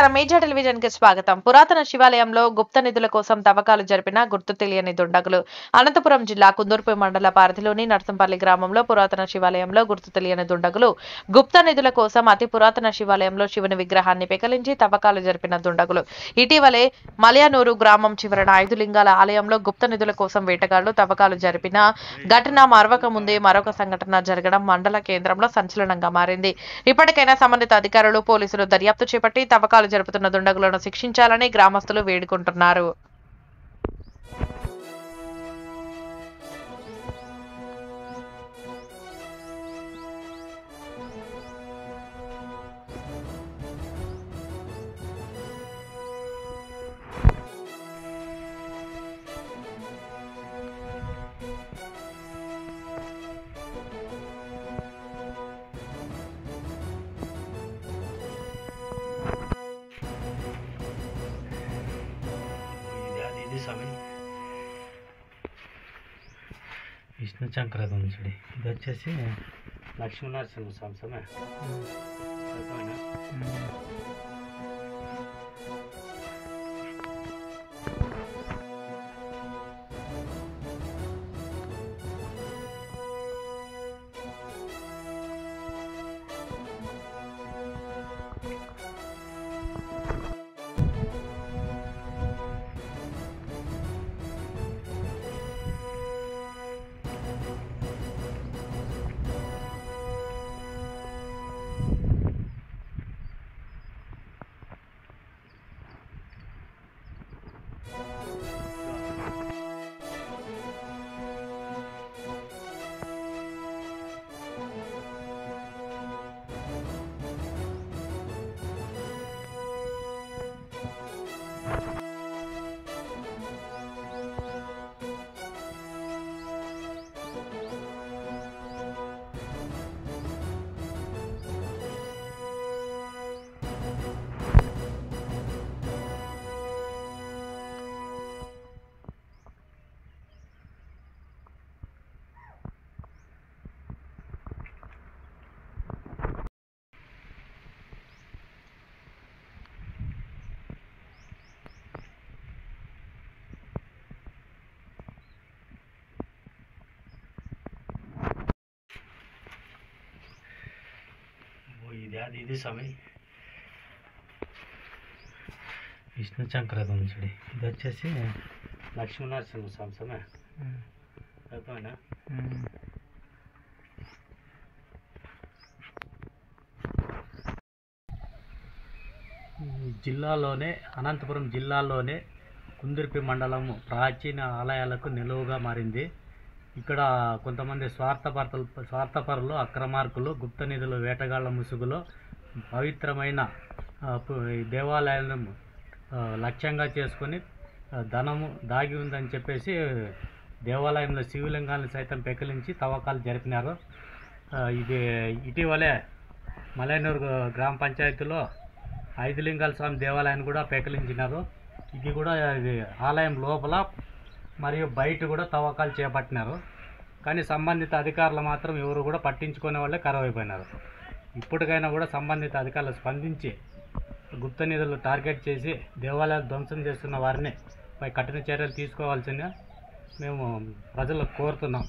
నమస్కారం major television కి స్వాగతం. పురాతన శివాలయంలో గుప్త నిధుల కోసం తవ్వకాలు జరిపిన గుర్తు తెలియని దుండగులు. అనంతపురం జిల్లా కుందూర్పు మండల పరిధిలోని నర్సంపల్లి గ్రామంలో పురాతన శివాలయంలో గుర్తు తెలియని దుండగులు గుప్త నిధుల కోసం అతి పురాతన శివాలయంలో శివుని విగ్రహాన్ని పెకలించి తవ్వకాలు జరిపిన దుండగులు. ఇటీవలే మలయనూరు గ్రామం చివరన 5 లింగాల ఆలయంలో గుప్త నిధుల కోసం వేటగాళ్లు తవ్వకాలు జరిపిన ఘటన మరొక ముందే మరొక సంఘటన జరగడం మండల కేంద్రంలో సంచలనంగా మారింది. ఇప్పటికైనా సంబంధిత అధికారులు పోలీసులు దర్యాప్తు చేపట్టి తవ్వకాలు జరుపుతున్న దుండగులను శిక్షించాలని గ్రామస్తులు వేడుకుంటున్నారు. విష్ణు చక్రధం చూడి ఇది వచ్చేసి లక్ష్మీనరసింహ సంసమే ఇది స్వామి విష్ణు చక్రధం చూడి ఇది వచ్చేసి లక్ష్మీనరసింహ సంసమే జిల్లాలోనే అనంతపురం జిల్లాలోనే కుందుర్పి మండలము ప్రాచీన ఆలయాలకు నిలువుగా మారింది. ఇక్కడ కొంతమంది స్వార్థపరులు అక్రమార్కులు గుప్త నిధులు వేటగాళ్ల ముసుగులో పవిత్రమైన దేవాలయాలను లక్ష్యంగా చేసుకొని ధనము దాగి ఉందని చెప్పేసి దేవాలయంలో శివలింగాలను సైతం పెకిలించి తవ్వకాలు జరిపినారు. ఇది ఇటీవలే మలయనూరు గ్రామ పంచాయతీలో 5 లింగాల స్వామి దేవాలయాన్ని కూడా పెకిలించినారు. ఇది కూడా ఆలయం లోపల మరియు బయట కూడా తవ్వకాలు చేపట్టినారు. కానీ సంబంధిత అధికారులు మాత్రం ఎవరు కూడా పట్టించుకునే వాళ్ళే కరువైపోయినారు. ఇప్పటికైనా కూడా సంబంధిత అధికారులు స్పందించి గుప్త నిధులు టార్గెట్ చేసి దేవాలయాలు ధ్వంసం చేస్తున్న వారిని పై కఠిన చర్యలు తీసుకోవాల్సిందిగా మేము ప్రజలకు కోరుతున్నాం.